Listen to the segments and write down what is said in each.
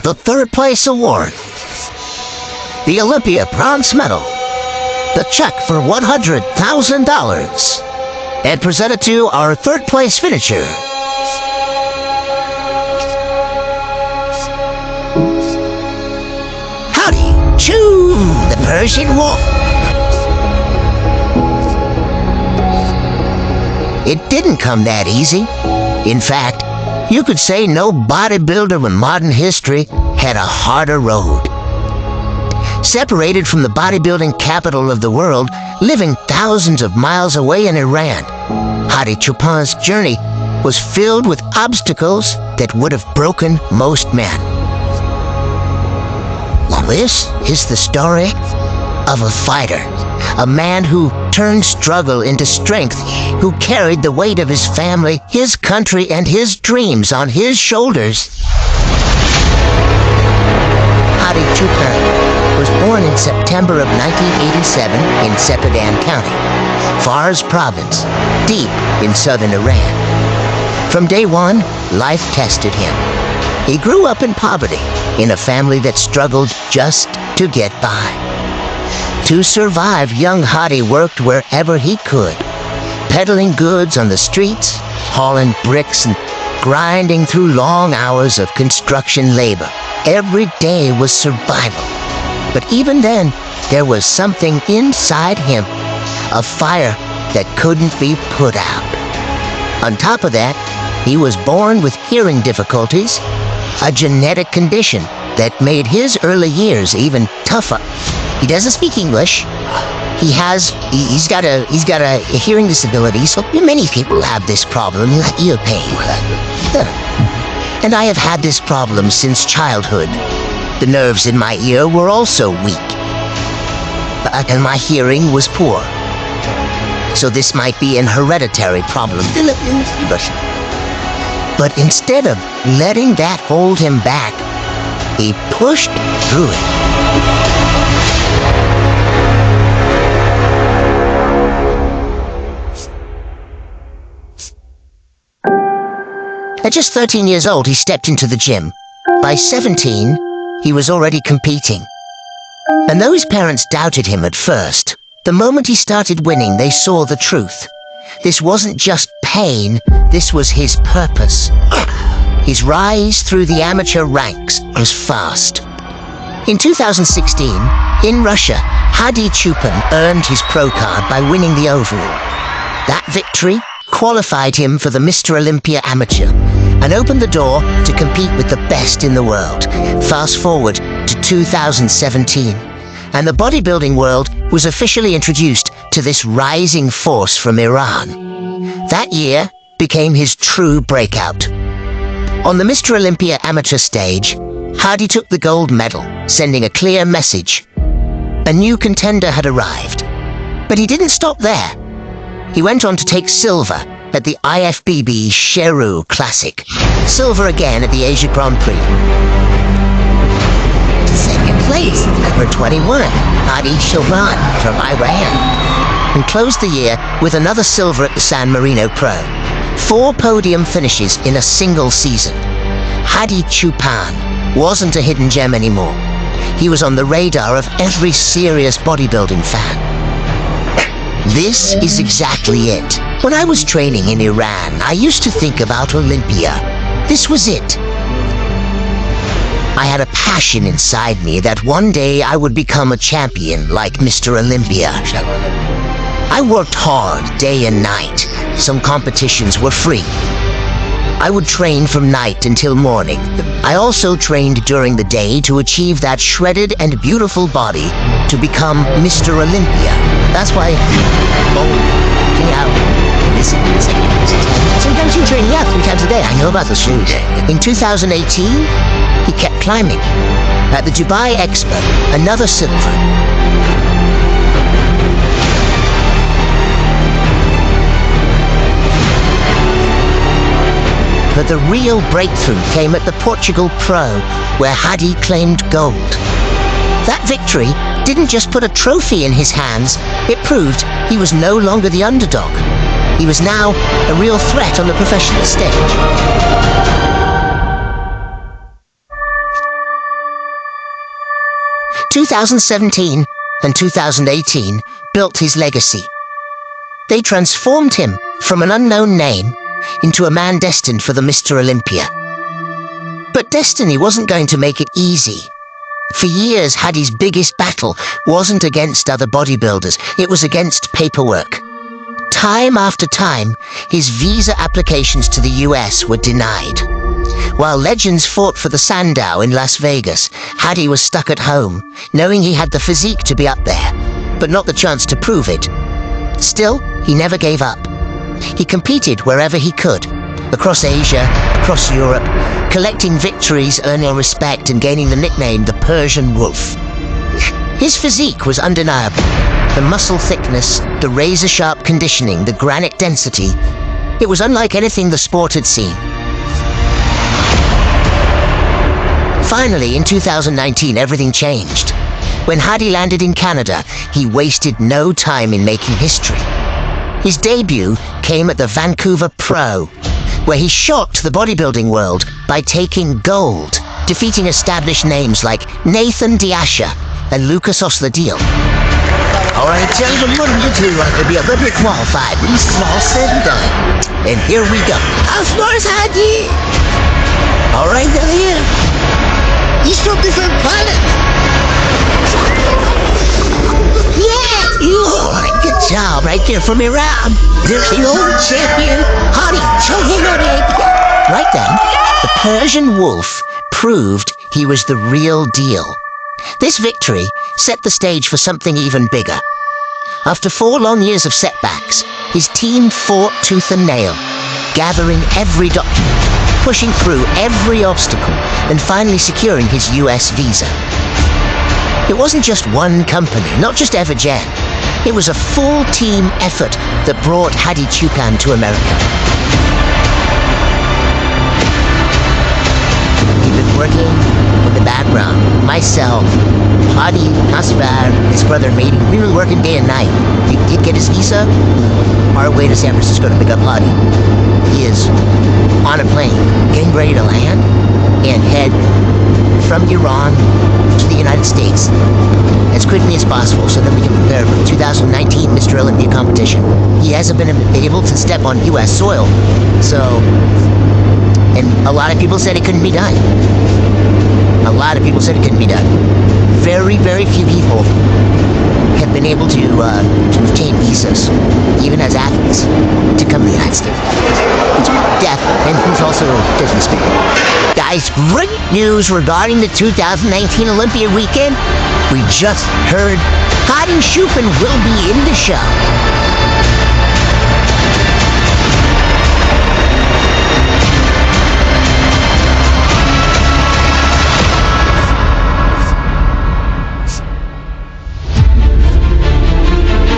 the third place award, the Olympia bronze medal, the check for $100,000, and presented to our third place finisher, Hadi Choopan, the Persian Wolf. It didn't come that easy. In fact, you could say no bodybuilder in modern history had a harder road. Separated from the bodybuilding capital of the world, living thousands of miles away in Iran, Hadi Choopan's journey was filled with obstacles that would have broken most men. This is the story of a fighter, a man who turned struggle into strength, who carried the weight of his family, his country, and his dreams on his shoulders. Hadi Choopan was born in September of 1987 in Sepadan County, Fars Province, deep in southern Iran. From day one, life tested him. He grew up in poverty, in a family that struggled just to get by. To survive, young Hadi worked wherever he could, peddling goods on the streets, hauling bricks, and grinding through long hours of construction labor. Every day was survival. But even then, there was something inside him, a fire that couldn't be put out. On top of that, he was born with hearing difficulties, a genetic condition that made his early years even tougher. He doesn't speak English. He's got a hearing disability, so many people have this problem, ear pain. And I have had this problem since childhood. The nerves in my ear were also weak, and my hearing was poor. So this might be an hereditary problem. But instead of letting that hold him back, he pushed through it. At just 13 years old, he stepped into the gym. By 17, he was already competing. And though his parents doubted him at first, the moment he started winning, they saw the truth. This wasn't just pain, this was his purpose. His rise through the amateur ranks was fast. In 2016, in Russia, Hadi Choopan earned his pro card by winning the overall. That victory qualified him for the Mr. Olympia Amateur and opened the door to compete with the best in the world. Fast forward to 2017, and the bodybuilding world was officially introduced to this rising force from Iran. That year became his true breakout. On the Mr. Olympia Amateur stage, Hadi took the gold medal, sending a clear message. A new contender had arrived. But he didn't stop there. He went on to take silver at the IFBB Sheru Classic, silver again at the Asia Grand Prix. Second place, number 21, Hadi Choopan from Iran, and closed the year with another silver at the San Marino Pro. 4 podium finishes in a single season. Hadi Choopan wasn't a hidden gem anymore. He was on the radar of every serious bodybuilding fan. This is exactly it. When I was training in Iran, I used to think about Olympia. This was it. I had a passion inside me that one day I would become a champion like Mr. Olympia. I worked hard day and night. Some competitions were free. I would train from night until morning. I also trained during the day to achieve that shredded and beautiful body to become Mr. Olympia. That's why, sometimes you train 3 times a day. I know about the shoes. In 2018, he kept climbing. At the Dubai Expo, another silver. But the real breakthrough came at the Portugal Pro, where Hadi claimed gold. That victory didn't just put a trophy in his hands, it proved he was no longer the underdog. He was now a real threat on the professional stage. 2017 and 2018 built his legacy. They transformed him from an unknown name into a man destined for the Mr. Olympia. But destiny wasn't going to make it easy. For years, Hadi's biggest battle wasn't against other bodybuilders, it was against paperwork. Time after time, his visa applications to the US were denied. While legends fought for the Sandow in Las Vegas, Hadi was stuck at home, knowing he had the physique to be up there, but not the chance to prove it. Still, he never gave up. He competed wherever he could, across Asia, across Europe, collecting victories, earning respect, and gaining the nickname the Persian Wolf. His physique was undeniable. The muscle thickness, the razor-sharp conditioning, the granite density. It was unlike anything the sport had seen. Finally, in 2019, everything changed. When Hadi landed in Canada, he wasted no time in making history. His debut came at the Vancouver Pro, where he shocked the bodybuilding world by taking gold, defeating established names like Nathan Diasha and Lucas Osladil. All right, gentlemen, what did you want to be Olympia qualified? Least is all said and done. And here we go. Of course, Hadi! All right, now here. He's from different planet. Yeah, good job right there from Iran. There's the old champion, Hadi Choopan. Right then, the Persian Wolf proved he was the real deal. This victory set the stage for something even bigger. After 4 long years of setbacks, his team fought tooth and nail, gathering every document, pushing through every obstacle, and finally securing his US visa. It wasn't just one company, not just Evergen. It was a full team effort that brought Hadi Choopan to America. We've been working in the background, myself, Hadi, Nasibar, his brother Mady. We were working day and night. He did get his visa, our way to San Francisco to pick up Hadi. He is on a plane, getting ready to land and head from Iran to the United States as quickly as possible so that we can prepare for the 2019 Mr. Olympia competition. He hasn't been able to step on US soil, and a lot of people said it couldn't be done. Very, very few people have been able to obtain visas, even as athletes, to come to the United States. It's death, and who's also doesn't speak. Guys, great news regarding the 2019 Olympia weekend. We just heard Hadi Choopan will be in the show.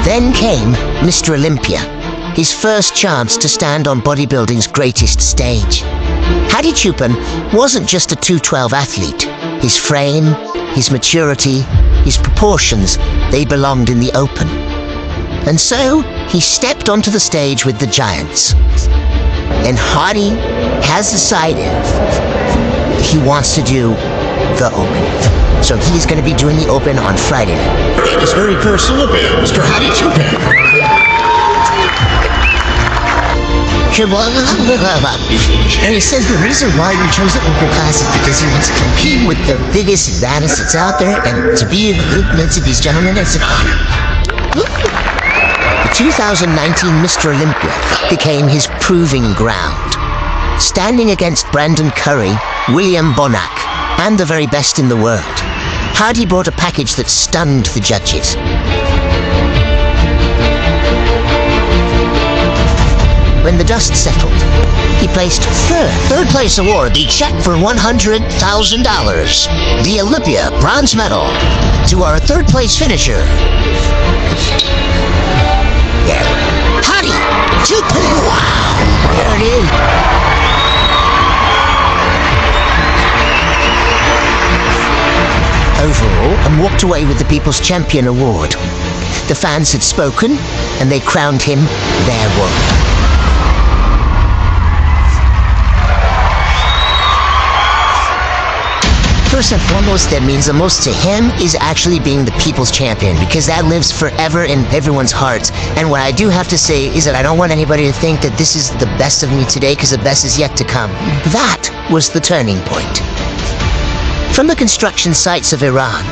Then came Mr. Olympia, his first chance to stand on bodybuilding's greatest stage. Hadi Choopan wasn't just a 212 athlete. His frame, his maturity, his proportions, they belonged in the open. And so, he stepped onto the stage with the giants. And Hadi has decided he wants to do the Open. So he's going to be doing the Open on Friday night. It's very personal, Mr. Hadi Choopan. And he says the reason why we chose the Open class is because he wants to compete with the biggest and baddest that's out there, and to be in the group amidst these gentlemen, it's an honor. The 2019 Mr. Olympia became his proving ground. Standing against Brandon Curry, William Bonac, and the very best in the world, Hadi brought a package that stunned the judges. When the dust settled, he placed third place award, the check for $100,000, the Olympia bronze medal, to our third place finisher. Yeah. Hadi Choopan. Wow, there it is. Overall, and walked away with the People's Champion Award. The fans had spoken, and they crowned him their world. First and foremost, that means the most to him is actually being the people's champion, because that lives forever in everyone's hearts. And what I do have to say is that I don't want anybody to think that this is the best of me today, because the best is yet to come. That was the turning point. From the construction sites of Iran,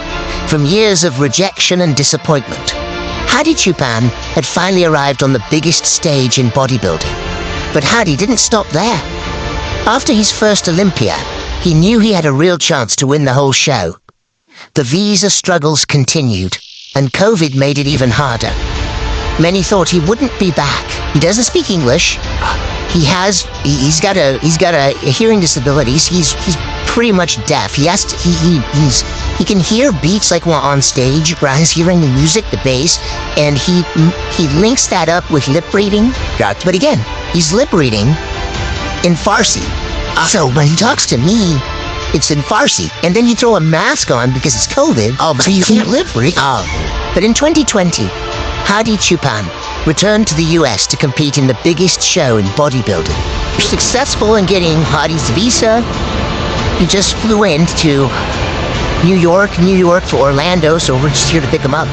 from years of rejection and disappointment, Hadi Choopan had finally arrived on the biggest stage in bodybuilding. But Hadi didn't stop there. After his first Olympia, he knew he had a real chance to win the whole show. The visa struggles continued, and COVID made it even harder. Many thought he wouldn't be back. He doesn't speak English. He's got a hearing disability. He's pretty much deaf. He can hear beats like while on stage, right? He's hearing the music, the bass, and he links that up with lip reading. But again, he's lip reading in Farsi. So when he talks to me, it's in Farsi. And then you throw a mask on because it's COVID, so you can't lip read. But in 2020, Hadi Choopan returned to the US to compete in the biggest show in bodybuilding. Successful in getting Hadi's visa, he just flew into New York for Orlando, so we're just here to pick him up.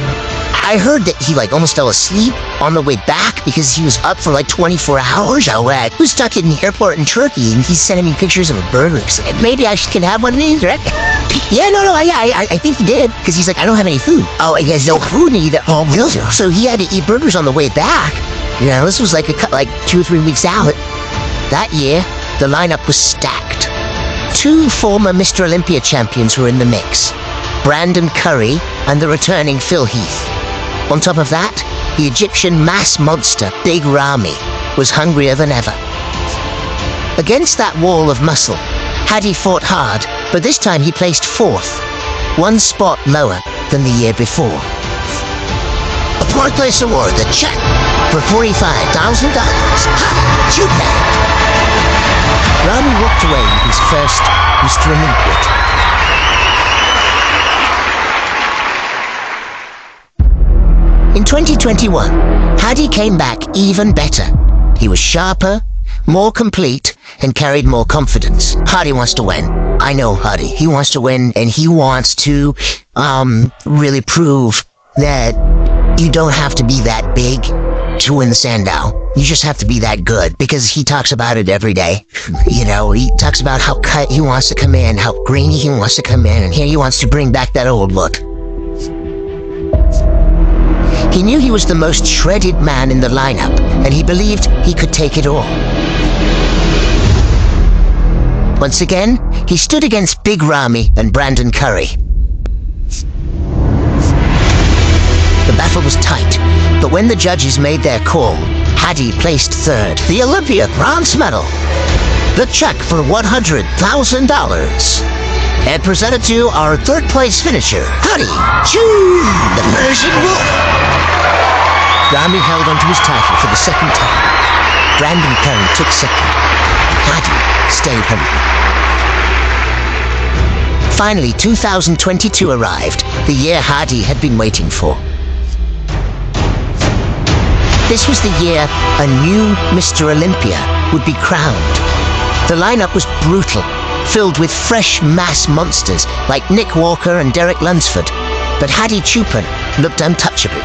I heard that he almost fell asleep on the way back because he was up for 24 hours. He was stuck in the airport in Turkey, and he's sending me pictures of a burger. So maybe I can have one of these, right? I think he did, because he's I don't have any food. He has no food either. So he had to eat burgers on the way back. This was 2 or 3 weeks out. That year, the lineup was stacked. 2 former Mr. Olympia champions were in the mix, Brandon Curry and the returning Phil Heath. On top of that, the Egyptian mass monster, Big Ramy, was hungrier than ever. Against that wall of muscle, Hadi fought hard, but this time he placed 4th, 1 spot lower than the year before. A fourth place award, the check for $45,000. Hadi Choopan. Ramy walked away with his first Mr. Olympia. In 2021, Hadi came back even better. He was sharper, more complete, and carried more confidence. Hadi wants to win. I know Hadi. He wants to win, and he wants to really prove that you don't have to be that big to win the Sandow. You just have to be that good, because he talks about it every day. He talks about how cut he wants to come in, how grainy he wants to come in, and here he wants to bring back that old look. He knew he was the most shredded man in the lineup, and he believed he could take it all. Once again, he stood against Big Ramy and Brandon Curry. The battle was tight, but when the judges made their call, Hadi placed 3rd. The Olympia bronze medal. The check for $100,000. And presented to our 3rd place finisher, Hadi Choopan, the Persian Wolf. Ramy held onto his title for the 2nd time. Brandon Curry took 2nd. Hadi stayed hungry. Finally, 2022 arrived, the year Hadi had been waiting for. This was the year a new Mr. Olympia would be crowned. The lineup was brutal, filled with fresh mass monsters like Nick Walker and Derek Lunsford. But Hadi Choopan looked untouchable.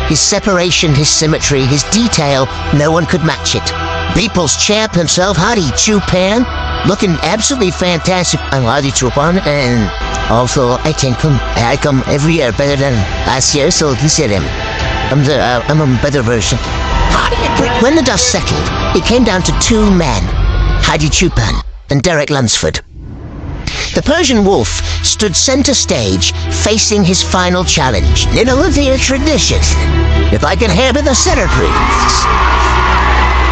His separation, his symmetry, his detail, no one could match it. People's champ himself, Hadi Choopan, looking absolutely fantastic. I'm Hadi Choopan, and also I come every year better than last year, so this year I'm a better version. When the dust settled, it came down to 2 men, Hadi Choopan and Derek Lunsford. The Persian Wolf stood center stage, facing his final challenge. In Olympia tradition, if I can have in the center, please.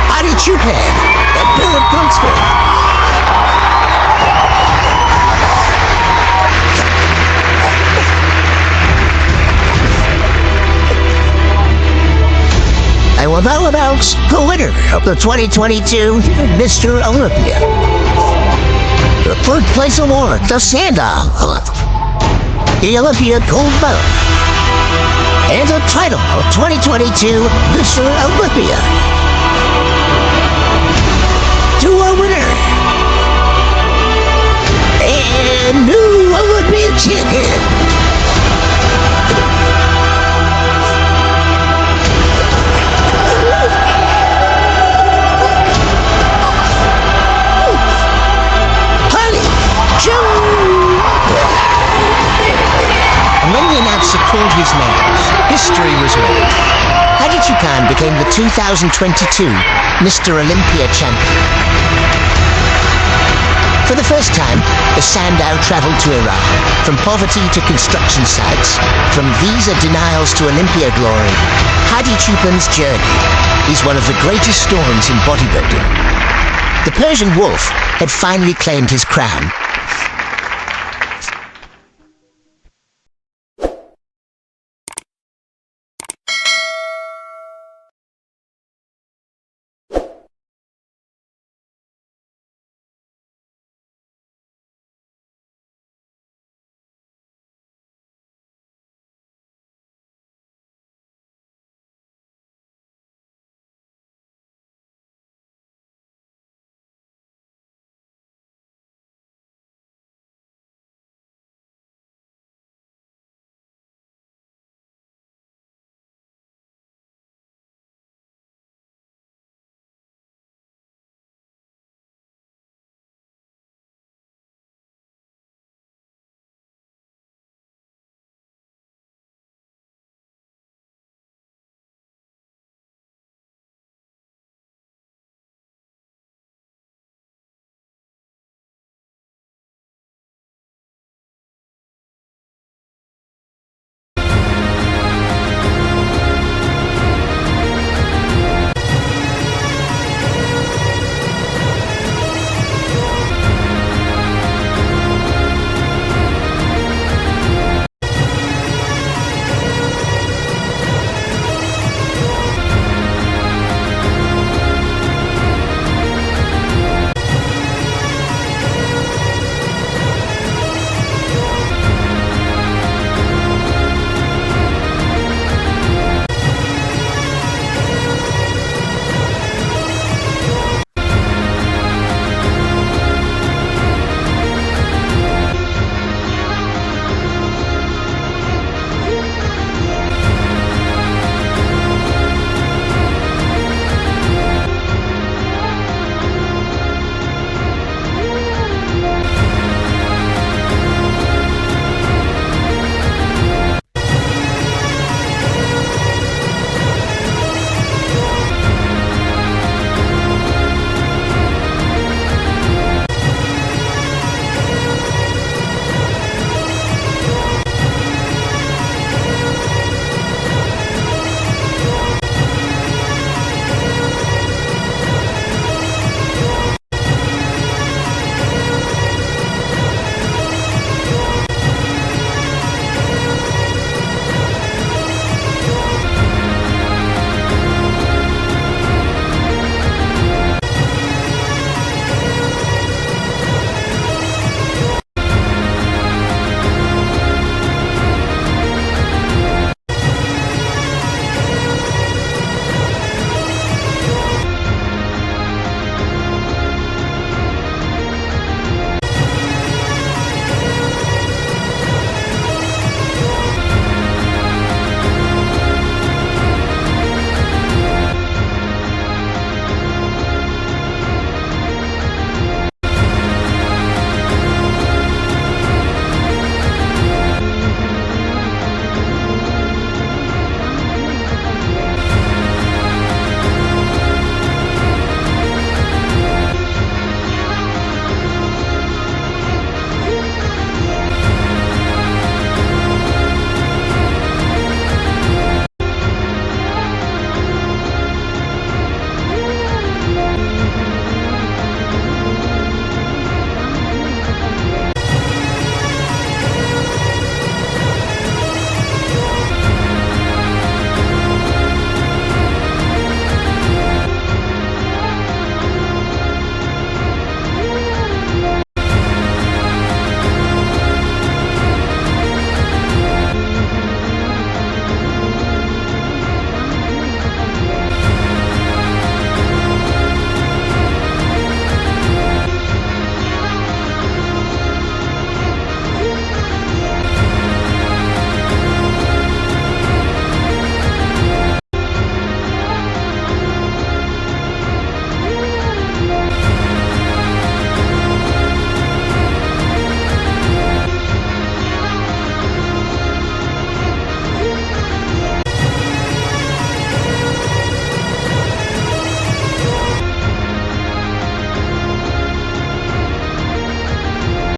Hadi Choopan and Derek Lunsford. I will now announce the winner of the 2022 Mr. Olympia. The 3rd place award, the Sandow, the Olympia Gold Medal, and the title of 2022 Mr. Olympia. To our winner, and knew I would be a champion. Hadi Choopan! And when the announcer called his names, history was made. Hadi Choopan became the 2022 Mr. Olympia champion. For the first time, the Sandow traveled to Iran, from poverty to construction sites, from visa denials to Olympia glory. Hadi Choopan's journey is one of the greatest stories in bodybuilding. The Persian Wolf had finally claimed his crown,